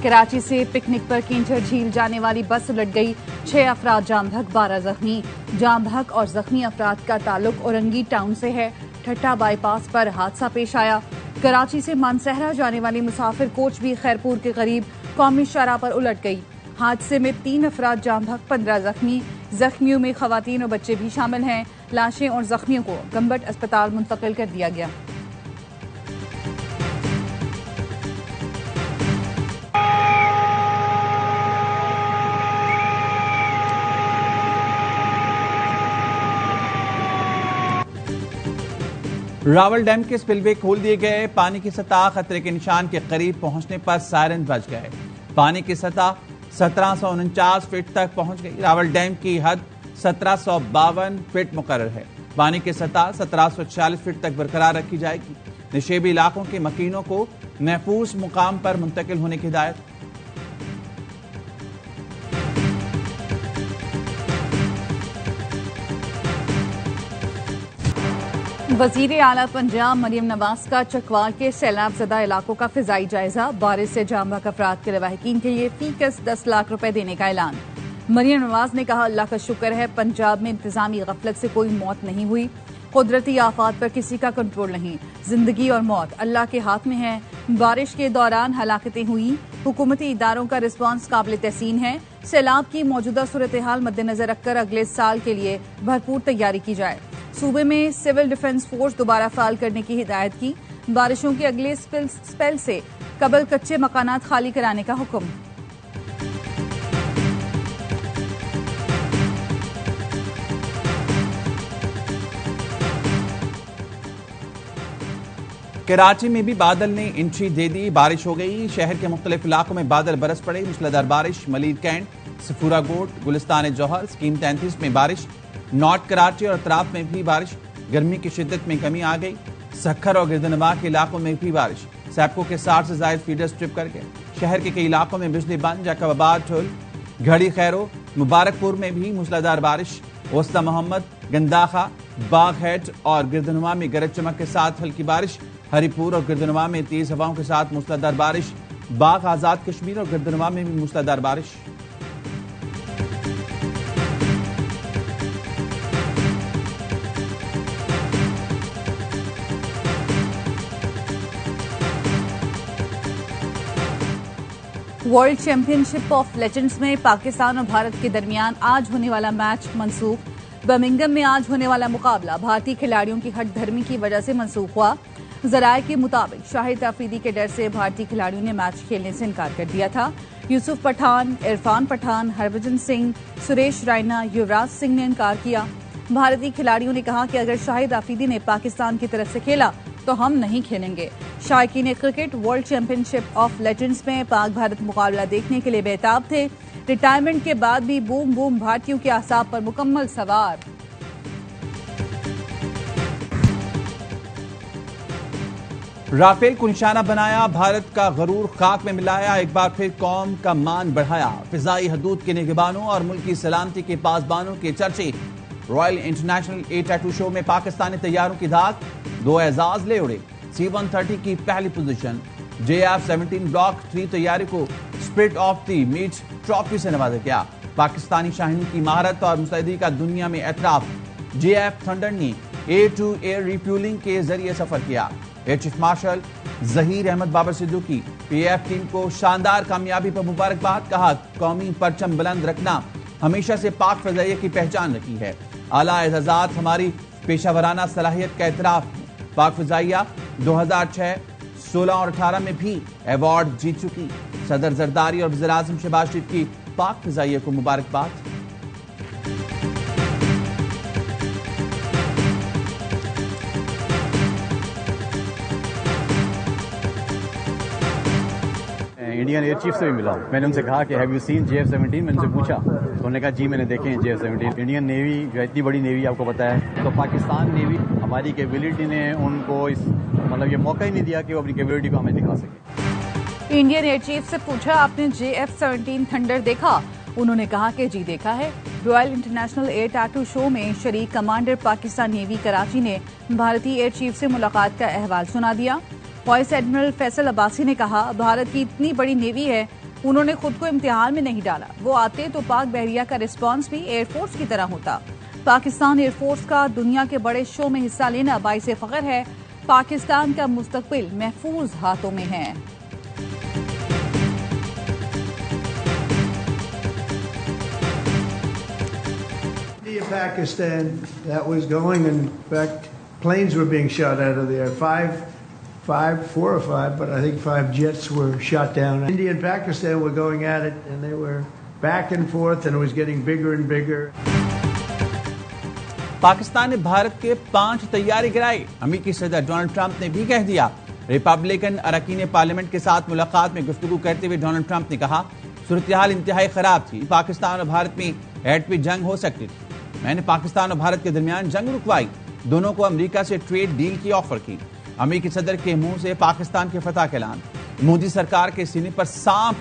कराची से पिकनिक पर किंचर झील जाने वाली बस उलट गई, 6 अफराद जाम बहक, 12 जख्मी। जाम बहक और जख्मी अफराद का ताल्लुक औरंगी टाउन से है। ठट्टा बाईपास पर हादसा पेश आया। कराची से मानसहरा जाने वाली मुसाफिर कोच भी खैरपुर के करीब कौमी शाहराह पर उलट गई। हादसे में 3 अफराद जाम बहक, 15 जख्मी। जख्मियों में खवातीन और बच्चे भी शामिल हैं। लाशें और जख्मियों को गंबट अस्पताल मुंतकिल कर दिया गया। रावल डैम के स्पिलवे खोल दिए गए। पानी की सतह खतरे के निशान के करीब पहुंचने पर सायरन बज गए। पानी की सतह 1749 फीट तक पहुंच गई। रावल डैम की हद 1752 फीट मुकर्रर है। पानी की सतह 1740 फीट तक बरकरार रखी जाएगी। निशेबी इलाकों के मकीनों को महफूज मुकाम पर मुंतकिल होने की हिदायत। वजीर आला पंजाब मरियम नवाज का चकवाल के सैलाब ज़दा इलाकों का फिजाई जायजा। बारिश से जाम बहक अफराद के लवाहिकीन के लिए फीकस 10 लाख रुपए देने का ऐलान। मरियम नवाज ने कहा, अल्लाह का शुक्र है पंजाब में इंतजामी गफलत से कोई मौत नहीं हुई। कुदरती आफात पर किसी का कंट्रोल नहीं। जिंदगी और मौत अल्लाह के हाथ में है। बारिश के दौरान हलाकतें हुई। हुकूमती इदारों का रिस्पांस काबिल तहसीन है। सैलाब की मौजूदा सूरत हाल मद्देनजर रखकर अगले साल के लिए भरपूर तैयारी की जाए। सूबे में सिविल डिफेंस फोर्स दोबारा फाल करने की हिदायत की। बारिशों के अगले स्पेल से कबल कच्चे मकानात खाली कराने का हुक्म। कराची में भी बादल ने एंट्री दे दी। बारिश हो गई। शहर के मुख्तलिफ इलाकों में बादल बरस पड़े। मूसलाधार बारिश। मलीर कैंट, सफूरा गोट, गुलिस्तान जौहर, स्कीम 33 में बारिश। नॉर्थ कराची और अतराफ में भी बारिश। गर्मी की शिद्दत में कमी आ गई। सखर और गिरदनवा के इलाकों में भी बारिश। सैपको के 60 से ज्यादा फीडर्स ट्रिप कर गए। शहर के कई इलाकों में बिजली बंद। जैकबाबाद, ठुल, घड़ी खैरो, मुबारकपुर में भी मूसलाधार बारिश। वस्ता मोहम्मद, गंदाखा, बाग हेड और गिरदनवा में गरज चमक के साथ हल्की बारिश। हरिपुर और गिरदनवा में तेज हवाओं के साथ मूसलाधार बारिश। बाग, आजाद कश्मीर और गिरदनवा में भी मूसलाधार बारिश। वर्ल्ड चैंपियनशिप ऑफ लेजेंड्स में पाकिस्तान और भारत के दरमियान आज होने वाला मैच मनसूख। बर्मिंघम में आज होने वाला मुकाबला भारतीय खिलाड़ियों की हट धर्मी की वजह से मनसूख हुआ। जराये के मुताबिक शाहिद अफरीदी के डर से भारतीय खिलाड़ियों ने मैच खेलने से इनकार कर दिया था। यूसुफ पठान, इरफान पठान, हरभजन सिंह, सुरेश रैना, युवराज सिंह ने इनकार किया। भारतीय खिलाड़ियों ने कहा कि अगर शाहिद अफरीदी ने पाकिस्तान की तरफ से खेला तो हम नहीं खेलेंगे। शायकीन cricket world championship of legends में पाक भारत मुकाबला देखने के लिए बेताब थे। रिटायरमेंट के बाद भी बूम बूम भारतीयों के आसाब पर मुकम्मल सवार। राफेल को निशाना बनाया। भारत का गरूर खाक में मिलाया। एक बार फिर कौम का मान बढ़ाया। फिजाई हदूद के निगहबानों और मुल्की सलामती के पासबानों के चर्चे। Royal international air tattoo show में पाकिस्तानी तैयारों की धाक। 2 एजाज ले उड़े। C-130 की पहली पोजीशन। JF-17 ब्लॉक 3 तैयारी को spirit of the meet trophy से नवाजा गया। पाकिस्तानी शाहीनों की महारत और मुस्तैदी का दुनिया में एतराफ। JF थंडर ने एयर टू एयर रिफ्यूलिंग के जरिए सफर किया। Air chief marshal Zaheer Ahmad Babar Siddiqui PAF team को शानदार कामयाबी पर मुबारकबाद। कहा, कौमी परचम बुलंद रखना हमेशा से पाक फजाइया की पहचान रखी है। आला एजाजात हमारी पेशावराना सलाहियत का एतराफ है। पाक फजाइया 2006, 16 और 18 में भी अवार्ड जीत चुकी। सदर जरदारी और वज़ीर आज़म शहबाज शरीफ की पाक फजाइया को मुबारकबाद। इंडियन एयर चीफ से भी मिला। मैंने उनसे कहा कि हैव यू सीन JF-17। मैंने उनसे पूछा तो उन्होंने कहा जी मैंने देखे हैं JF-17। इंडियन नेवी जो इतनी बड़ी नेवी आपको पता है, तो पाकिस्तान नेवी हमारी कैपेबिलिटी ने उनको इस मतलब ये मौका ही नहीं दिया कि वो अपनी कैपेबिलिटी को हमें दिखा सके। इंडियन एयर चीफ से पूछा, आपने JF-17 थंडर देखा? उन्होंने कहा कि जी देखा है। Royal international air tattoo show में शरीक कमांडर पाकिस्तान नेवी कराची ने भारतीय एयर चीफ से मुलाकात का अहवाल सुना दिया। वाइस एडमिरल फैसल अब्बासी ने कहा, भारत की इतनी बड़ी नेवी है, उन्होंने खुद को इम्तिहान में नहीं डाला। वो आते तो पाक बहरिया का रिस्पॉन्स भी एयरफोर्स की तरह होता। पाकिस्तान एयरफोर्स का दुनिया के बड़े शो में हिस्सा लेना बाइस फख्र है। पाकिस्तान का मुस्तकबिल महफूज हाथों में है। Pakistan, that was going. In fact, planes were being shot out of there. Four or five, but I think 5 jets were shot down. India and Pakistan were going at it, and they were back and forth, and it was getting bigger and bigger. Pakistan ने भारत के 5 तैयारे गिराए। अमेरिकी सदर Donald Trump ने भी कह दिया। रिपब्लिकन अरकान पार्लियामेंट के साथ मुलाकात में गुफ्तगू करते हुए डोनाल्ड ट्रंप ने कहा, सूरत-ए-हाल इंतहाई खराब थी। पाकिस्तान और भारत में एटमी जंग हो सकती थी। मैंने पाकिस्तान और भारत के दरमियान जंग रुकवाई। दोनों को अमेरिका से ट्रेड डील की ऑफर की। अमेरिकी सदर के मुंह से पाकिस्तान के फतह का ऐलान। मोदी सरकार के सीने पर सांप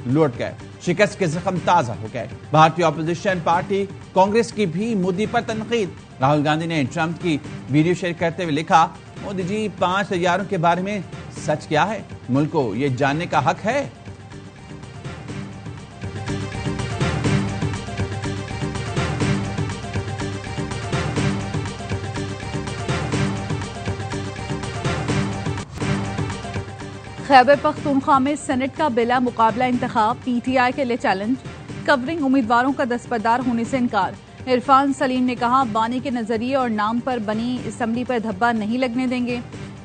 लौट गए। शिकस्त के जख्म ताजा हो गए। भारतीय ऑपोजिशन पार्टी कांग्रेस की भी मोदी पर तनकीद। राहुल गांधी ने ट्रंप की वीडियो शेयर करते हुए लिखा, मोदी जी 5 तैयारों के बारे में सच क्या है? मुल्क को यह जानने का हक है। खैबर पख्तूनख्वा में सेनेट का बिला मुकाबला इंतखाब, पीटीआई के लिए चैलेंज। कवरिंग उम्मीदवारों का दस्तबरदार होने से इनकार। इरफान सलीम ने कहा, बानी के नजरिए और नाम पर बनी असम्बली पर धब्बा नहीं लगने देंगे।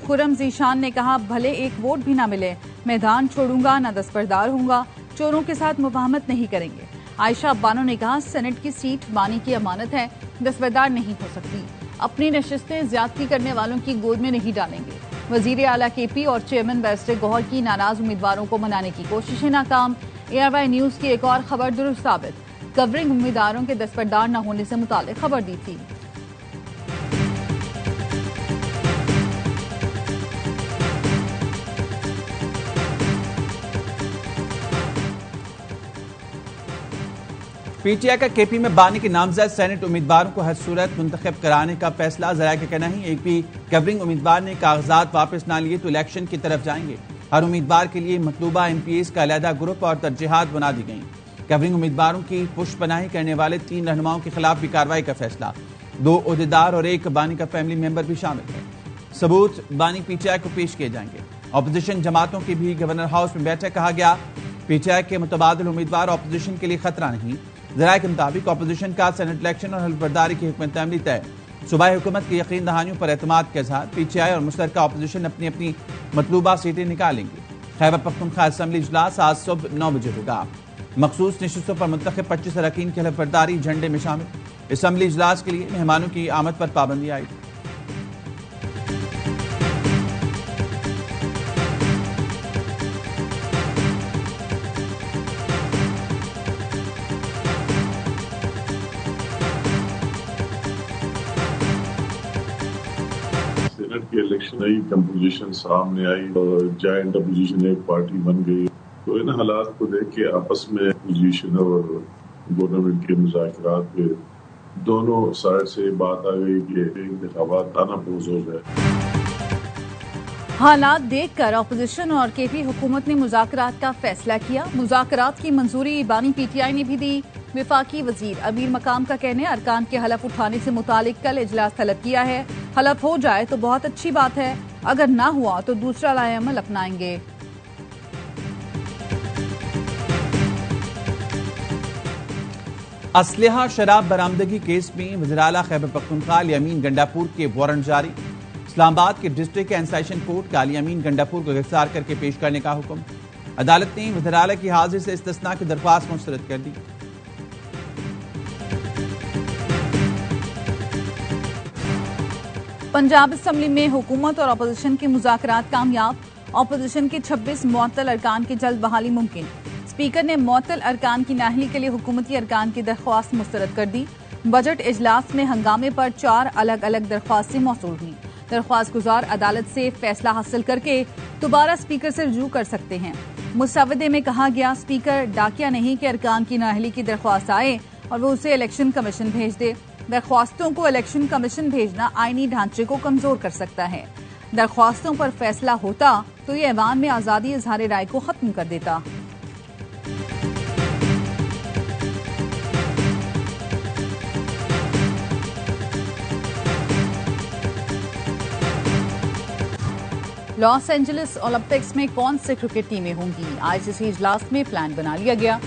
खुरम जीशान ने कहा, भले एक वोट भी ना मिले, मैदान छोड़ूंगा ना दस्तबरदार होऊंगा। चोरों के साथ मुफाहमत नहीं करेंगे। आयशा बानो ने कहा, सेनेट की सीट बानी की अमानत है, दस्तबरदार नहीं हो सकती। अपनी नशिस्तें ज्यादती करने वालों की गोद में नहीं डालेंगे। वजीर आला केपी और चेयरमैन बैरिस्टर गौहर की नाराज उम्मीदवारों को मनाने की कोशिशें नाकाम। ARY न्यूज की एक और खबर दुरुस्त साबित। कवरिंग उम्मीदवारों के दस्तबरदार न होने से मुताल्लिक खबर दी थी। पीटीआई का केपी में बानी के नामजद सेनेट उम्मीदवारों को हर सूरत मुंतखब कराने का फैसला। जरा का कहना है, एक भी कवरिंग उम्मीदवार ने कागजात वापस ना लिए तो इलेक्शन की तरफ जाएंगे। हर उम्मीदवार के लिए मतलूबा MPs का अलहदा ग्रुप और तरजीहात बना दी गई। कवरिंग उम्मीदवारों की पुष्पनाही करने वाले 3 रहनुमाओं के खिलाफ भी कार्रवाई का फैसला। 2 ओहदेदार और 1 बानी का फैमिली मेंबर भी शामिल है। सबूत बानी पीटीआई को पेश किए जाएंगे। अपोजिशन जमातों की भी गवर्नर हाउस में बैठक। कहा गया, पीटीआई के मुतबादिल उम्मीदवार अपोजिशन के लिए खतरा नहीं। जराये के मुताबिक अपोजिशन का सेनेट इलेक्शन और हल्फबर्दारी की हुकूमत अमली तय। सूबाई हुकूमत की यकीन दहानियों पर एतमाद के इजहार। पीटीआई और मुश्तरका अपोजिशन अपनी अपनी मतलूबा सीटें निकालेंगी। खैबर पख्तूनख्वा असेंबली इजलास आज सुबह 9 बजे होगा। मखसूस नशिस्तों पर मुंतखब 25 अरकान की हल्फबर्दारी झंडे में शामिल। असेंबली इजलास के लिए मेहमानों की आमद पर पाबंदी आई। की इलेक्शन नई कंपोजिशन सामने आई और जॉइंट अपोजिशन एक पार्टी बन गई। तो इन हालात को देख के आपस में अपोजिशन और गवर्नमेंट के मुज़ाकरात पे दोनों साइड से बात आ गई कि इंतखाबात तानापोज हो जाए। हालात देखकर अपोजिशन और केपी हुकूमत ने मुज़ाकरात का फैसला किया। मुज़ाकरात की मंजूरी बानी पीटीआई ने भी दी। विफाकी वजीर अमीर मकाम का कहने, अरकान के हलफ उठाने से मुतालिक कल इजलास तलब किया है। हलफ हो जाए तो बहुत अच्छी बात है, अगर ना हुआ तो दूसरा लाएअमल अपनाएंगे। असलहा शराब बरामदगी केस में वज़ीर-ए-आला खैबर पख्तूनख्वा अली अमीन गंडापुर के वारंट जारी। इस्लामाबाद के डिस्ट्रिक्ट एंड सेशन कोर्ट का अली अमीन गंडापुर को गिरफ्तार करके पेश करने का हुक्म। अदालत ने वज़ीर-ए-आला की हाजिरी से इस्तिस्ना की दरख्वास्त मुस्तरद कर दी। पंजाब असेंबली में हुकूमत और अपोजिशन के मुज़ाकरात कामयाब। अपोजिशन के 26 मुअत्तल अरकान की जल्द बहाली मुमकिन। स्पीकर ने मुअत्तल अरकान की नाअहली के लिए हुकूमती अरकान की दरख्वास्त मुस्तरद कर दी। बजट इजलास में हंगामे पर 4 अलग अलग दरख्वास्तें मौसूल हुई। दरख्वास्त गुजार अदालत से फैसला हासिल करके दोबारा स्पीकर से रुजू कर सकते हैं। मुसवदे में कहा गया, स्पीकर डाकिया नहीं कि अरकान की नाअहली की दरख्वास्त आए और वो उसे इलेक्शन कमीशन भेज दे। दरख्वास्तों को इलेक्शन कमीशन भेजना आईनी ढांचे को कमजोर कर सकता है। दरख्वास्तों पर फैसला होता तो ये ऐवान में आजादी इजहार राय को खत्म कर देता। लॉस एंजलिस ओलंपिक्स में कौन से क्रिकेट टीमें होंगी? आईसीसी इजलास में प्लान बना लिया गया।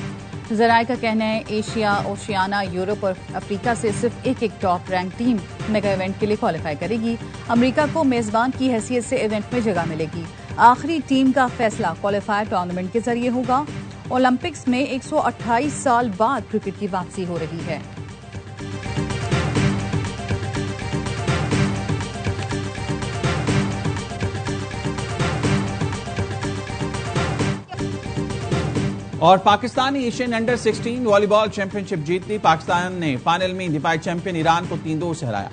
जराये का कहना है एशिया, ओशियाना, यूरोप और अफ्रीका से सिर्फ एक top rank team mega event के लिए क्वालिफाई करेगी। अमेरिका को मेजबान की हैसियत से इवेंट में जगह मिलेगी। आखिरी टीम का फैसला क्वालिफायर टूर्नामेंट के जरिए होगा। ओलंपिक्स में 128 साल बाद क्रिकेट की वापसी हो रही है। और Pakistani Asian under 16 volleyball championship जीत ली। पाकिस्तान ने फाइनल में दिफाई चैंपियन ईरान को 3-2 से हराया।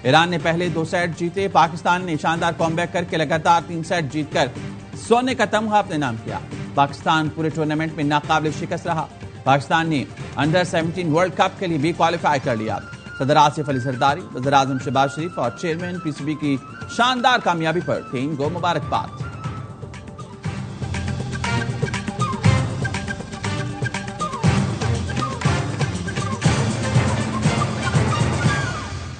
ईरान ने पहले 2 सेट जीते। पाकिस्तान ने शानदार कॉमबैक करके लगातार 3 सेट जीतकर सोने का तमगा अपने नाम किया। पाकिस्तान पूरे टूर्नामेंट में नाकाबिल शिकस्त रहा। पाकिस्तान ने अंडर 17 वर्ल्ड कप के लिए भी क्वालिफाई कर लिया। सदर आसिफ अली जरदारी, वज़ीर आज़म शहबाज शरीफ और चेयरमैन पीसीबी की शानदार कामयाबी पर टीम को मुबारकबाद।